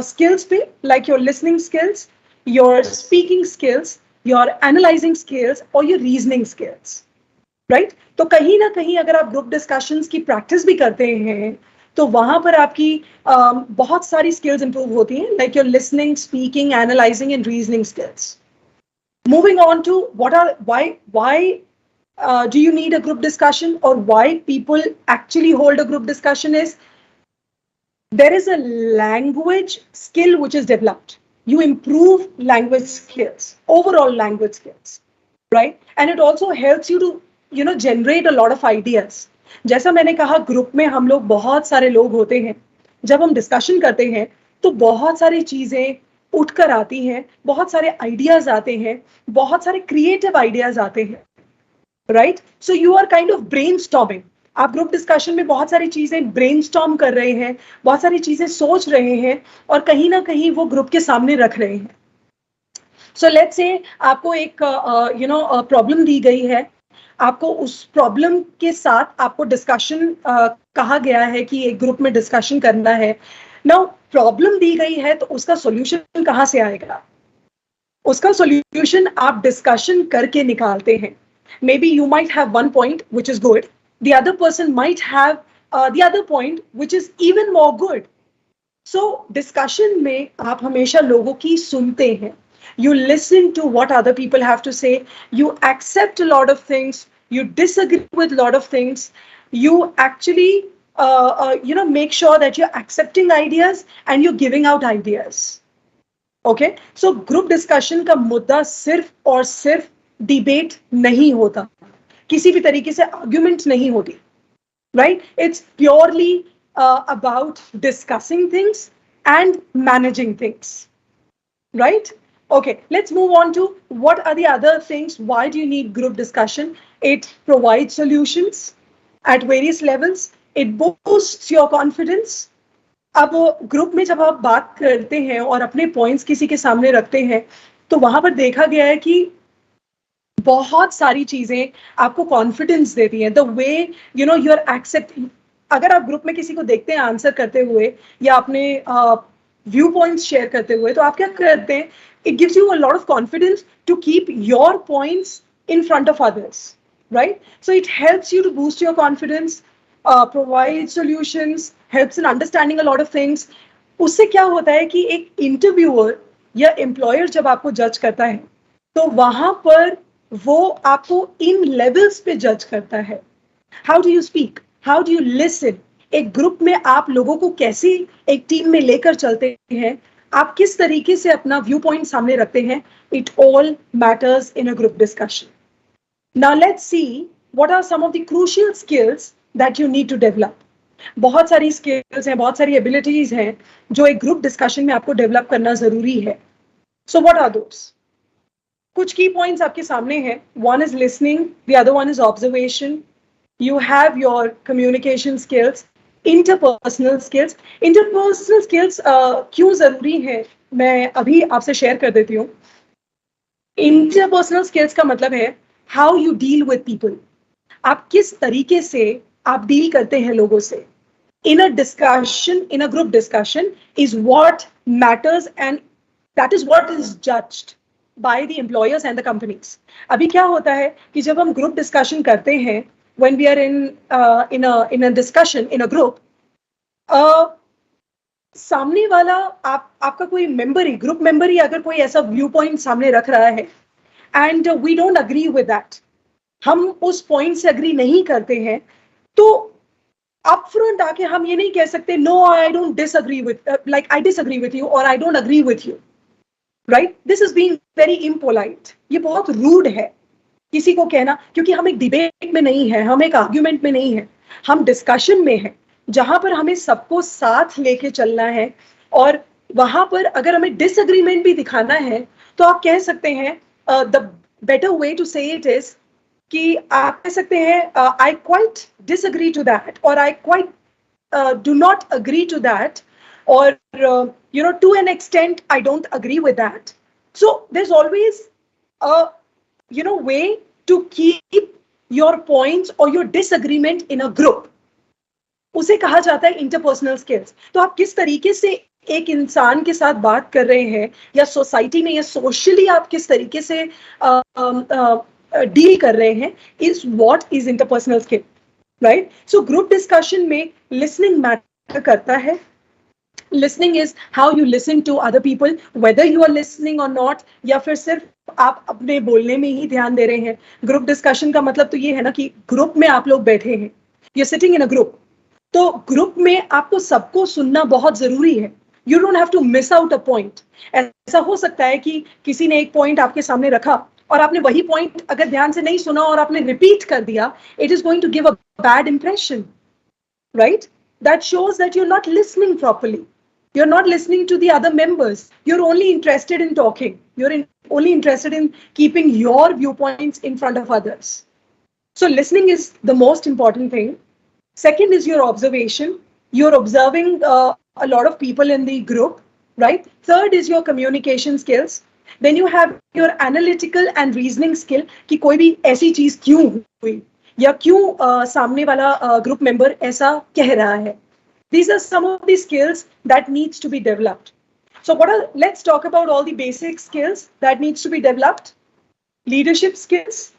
skills पे, like your listening skills, your speaking skills, your analyzing skills, or your reasoning skills, right? तो कहीं ना कहीं अगर आप ग्रुप डिस्कशंस की प्रैक्टिस भी करते हैं तो वहां पर आपकी बहुत सारी स्किल्स इंप्रूव होती हैं, like your listening, speaking, analysing and reasoning skills. Moving on to why do you need a group discussion, or why people actually hold a group discussion is there is a language skill which is developed. You improve language skills, overall language skills, right? And it also helps you to generate a lot of ideas. जैसा मैंने कहा, group में हम लोग बहुत सारे लोग होते हैं. जब हम डिस्कशन करते हैं तो बहुत सारी चीजें उठकर आती हैं, बहुत सारे आइडियाज आते हैं, बहुत सारे क्रिएटिव आइडियाज आते हैं, right? So you are kind of brainstorming. आप ग्रुप डिस्कशन में बहुत सारी चीजें ब्रेनस्टॉर्म कर रहे हैं, बहुत सारी चीजें सोच रहे हैं और कहीं ना कहीं वो ग्रुप के सामने रख रहे हैं. सो लेट्स से आपको एक प्रॉब्लम दी गई है, आपको उस प्रॉब्लम के साथ आपको डिस्कशन कहा गया है कि एक ग्रुप में डिस्कशन करना है. नाउ प्रॉब्लम दी गई है तो उसका सॉल्यूशन कहाँ से आएगा? उसका सॉल्यूशन आप डिस्कशन करके निकालते हैं. May be you might have one point which is good, the other person might have the other point which is even more good. So discussion में आप हमेशा लोगों की सुनते हैं. You listen to what other people have to say. You accept a lot of things. You disagree with a lot of things. You actually make sure that you're accepting ideas and you're giving out ideas. Okay? So group discussion का मुद्दा सिर्फ और सिर्फ debate नहीं होता, किसी भी तरीके से आर्ग्यूमेंट नहीं होती, right? It's purely about discussing things and managing things, right? Okay, let's move on to what are the other things. Why do you need group discussion? It provides solutions at various levels. It boosts your confidence. अब group में जब आप बात करते हैं और अपने points किसी के सामने रखते हैं तो वहां पर देखा गया है कि बहुत सारी चीजें आपको कॉन्फिडेंस देती हैं. The way you are accept, अगर आप ग्रुप में किसी को देखते हैं आंसर करते हुए या अपने व्यू पॉइंट्स शेयर करते हुए, तो आप क्या करते हैं? It gives you a lot of confidence to keep your points in front of others, right? So it helps you to boost your confidence, provide solutions, helps in understanding a lot of things. उससे क्या होता है कि एक interviewer या employer जब आपको जज करता है तो वहां पर वो आपको इन लेवल्स पे जज करता है. How do you speak, how do you listen, एक ग्रुप में आप लोगों को कैसे एक टीम में लेकर चलते हैं, आप किस तरीके से अपना व्यू पॉइंट सामने रखते हैं. It all matters in a group discussion. Now let's see what are some of the crucial skills that you need to develop. बहुत सारी स्किल्स हैं, बहुत सारी एबिलिटीज हैं जो एक ग्रुप डिस्कशन में आपको डेवलप करना जरूरी है. So what are those? कुछ की पॉइंट्स आपके सामने हैं. One is listening, the other one is observation. You have your communication skills, interpersonal skills. Interpersonal skills क्यों जरूरी है मैं अभी आपसे शेयर कर देती हूँ. इंटरपर्सनल स्किल्स का मतलब है how you deal with people. आप किस तरीके से आप डील करते हैं लोगों से. In a discussion, in a group discussion is what matters and that is what is judged by the employers and the companies. अभी क्या होता है कि जब हम ग्रुप डिस्कशन करते हैं, when we are in a discussion in a group, सामने वाला आपका कोई मेंबर ही, ग्रुप मेंबर ही अगर कोई ऐसा व्यू पॉइंट सामने रख रहा है and we don't agree with that, हम उस पॉइंट से अग्री नहीं करते हैं, तो अपफ्रंट आके हम ये नहीं कह सकते no I don't disagree with, like I disagree with you और I don't agree with you, right? This is being very impolite. ये बहुत रूड है किसी को कहना, क्योंकि हम एक डिबेट में नहीं है, हम एक आर्ग्यूमेंट में नहीं है, हम डिस्कशन में है. जहां पर हमें सबको साथ लेके चलना है, और वहां पर अगर हमें डिसएग्रीमेंट भी दिखाना है तो आप कह सकते हैं, the better way to say it is कि आप कह सकते हैं I quite disagree to that, और I quite do not agree to that, or to an extent I don't agree with that. So there's always a way to keep your points or your disagreement in a group. उसे कहा जाता है interpersonal skills. तो आप किस तरीके से एक इंसान के साथ बात कर रहे हैं, या सोसाइटी में या सोशली आप किस तरीके से डील कर रहे हैं, is what is interpersonal skill, right? So group discussion में लिसनिंग मैटर करता है. Listening is how you listen to other people, whether you are listening और नॉट, या फिर सिर्फ आप अपने बोलने में ही ध्यान दे रहे हैं. ग्रुप डिस्कशन का मतलब तो ये है ना कि ग्रुप में आप लोग बैठे हैं, you are sitting in a group. तो ग्रुप में आपको सबको सुनना बहुत जरूरी है. You don't have to miss out a point. ऐसा हो सकता है कि किसी ने एक पॉइंट आपके सामने रखा और आपने वही पॉइंट अगर ध्यान से नहीं सुना और आपने रिपीट कर दिया, it is going to give a bad impression, right? That shows that you're not listening properly. You're not listening to the other members. You're only interested in talking. Only interested in keeping your viewpoints in front of others. So listening is the most important thing. Second is your observation. You're observing a lot of people in the group, right? Third is your communication skills. Then you have your analytical and reasoning skill कि कोई भी ऐसी चीज क्यों हुई, या क्यों सामने वाला ग्रुप मेंबर ऐसा कह रहा है. These are some of the skills that needs to be developed. So let's talk about all the basic skills that needs to be developed. Leadership skills,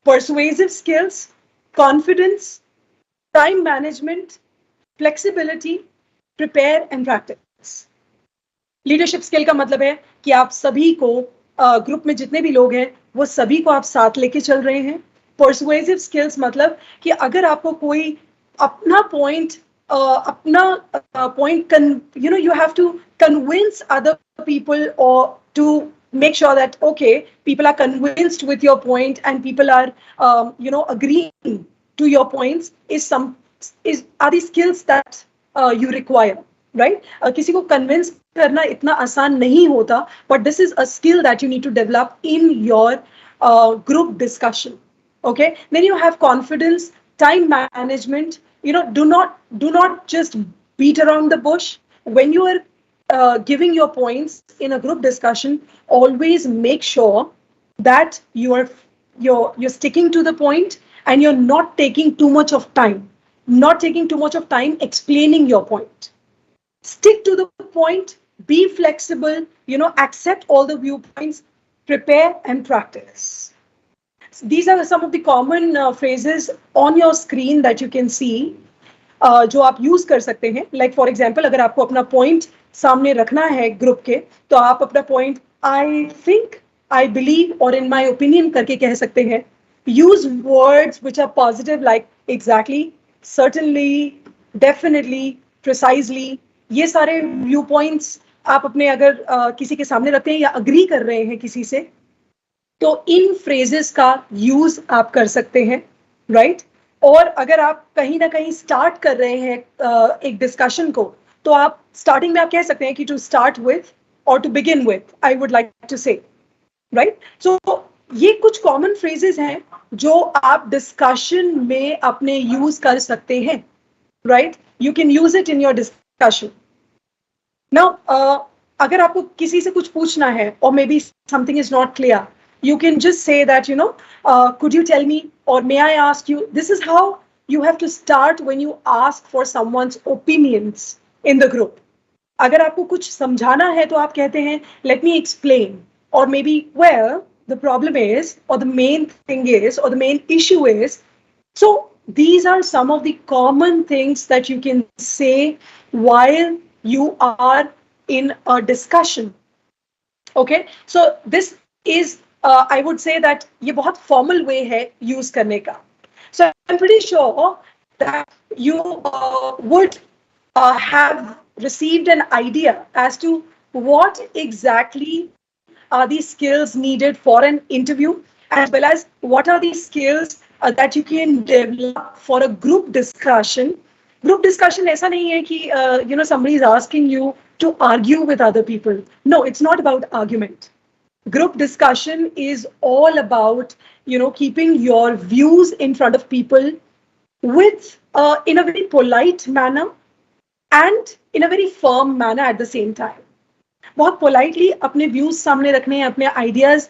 persuasive skills, confidence, time management, flexibility, prepare and practice. Leadership skill का मतलब है कि आप सभी को, group में जितने भी लोग हैं वो सभी को आप साथ लेके चल रहे हैं. पर्सुएसिव स्किल्स मतलब कि अगर आपको कोई अपना point you have to convince other people, or to make sure that okay, people are convinced with your point and people are agreeing to your points, are the skills that you require, right? किसी को convince करना इतना आसान नहीं होता, but this is a skill that you need to develop in your group discussion. Okay, then you have confidence, time management. Do not just beat around the bush. When you are giving your points in a group discussion, always make sure that you're sticking to the point, and you're not taking too much of time explaining your point. Stick to the point, be flexible, accept all the viewpoints, prepare and practice. These are some of the common phrases on your screen that you can see, जो आप use कर सकते हैं. Like for example, अगर आपको अपना point सामने रखना है ग्रुप के, तो आप अपना point I think, I believe और in my opinion करके कह सकते हैं. Use words which are positive like exactly, certainly, definitely, precisely. ये सारे viewpoints आप अपने अगर किसी के सामने रखते हैं या agree कर रहे हैं किसी से, तो इन फ्रेजेस का यूज आप कर सकते हैं, राइट? और अगर आप कहीं ना कहीं स्टार्ट कर रहे हैं एक डिस्कशन को, तो आप स्टार्टिंग में आप कह सकते हैं कि टू स्टार्ट विथ और to begin with, I would like to say, right? So ये कुछ कॉमन फ्रेजेस हैं जो आप डिस्कशन में अपने यूज कर सकते हैं, right? You can use it in your discussion. Now अगर आपको किसी से कुछ पूछना है और may be something is not clear, you can just say that, could you tell me, or may I ask you? This is how you have to start when you ask for someone's opinions in the group. अगर आपको कुछ समझाना है तो आप कहते हैं let me explain, or maybe well the problem is, or the main thing is, or the main issue is. So these are some of the common things that you can say while you are in a discussion. Okay, so this is I would say that ये बहुत formal way है use करने का. So I'm pretty sure that you would have received an idea as to what exactly are the skills needed for an interview, as well as what are the skills that you can develop for a group discussion Group discussion ऐसा नहीं है कि somebody is asking you to argue with other people. No, it's not about argument. Group discussion is all about keeping your views in front of people with in a very polite manner and in a very firm manner at the same time. बहुत politely अपने views सामने रखने हैं, अपने ideas,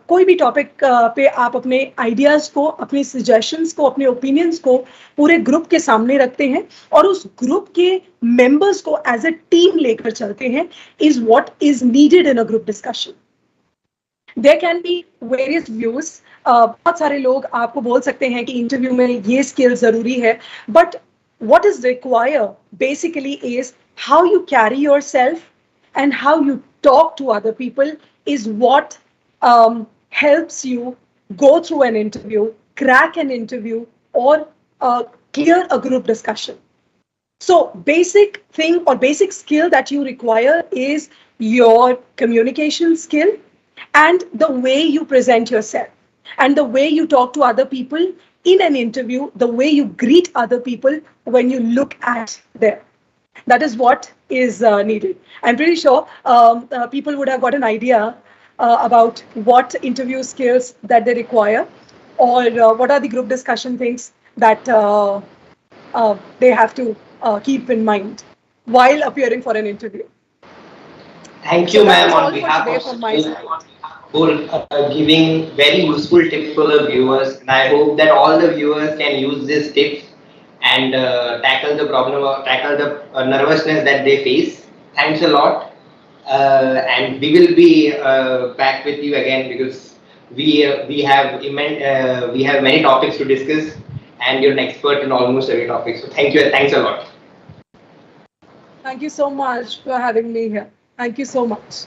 कोई भी topic पे आप अपने आइडियाज को, अपने सजेशंस को, अपने ओपिनियंस को पूरे ग्रुप के सामने रखते हैं और उस ग्रुप के मेंबर्स को एज अ टीम लेकर चलते हैं, is what is needed in a group discussion. There can be various views. बहुत सारे लोग आपको बोल सकते हैं कि इंटरव्यू में ये स्किल जरूरी है, but what is required basically is how you carry yourself and how you talk to other people is what helps you go through an interview, crack an interview, or clear a group discussion. So basic thing or basic skill that you require is your communication skill and the way you present yourself and the way you talk to other people in an interview, the way you greet other people when you look at them. That is what is needed. I'm pretty sure people would have got an idea about what interview skills that they require, or what are the group discussion things that they have to keep in mind while appearing for an interview. Thank you, So that ma'am, is on all for behalf today of from my side. for giving very useful tips for the viewers. And I hope that all the viewers can use these tips and tackle the problem or tackle the nervousness that they face. Thanks a lot. And we will be back with you again because we have many topics to discuss, and you're an expert in almost every topic. So thank you. Thanks a lot. Thank you so much for having me here. Thank you so much.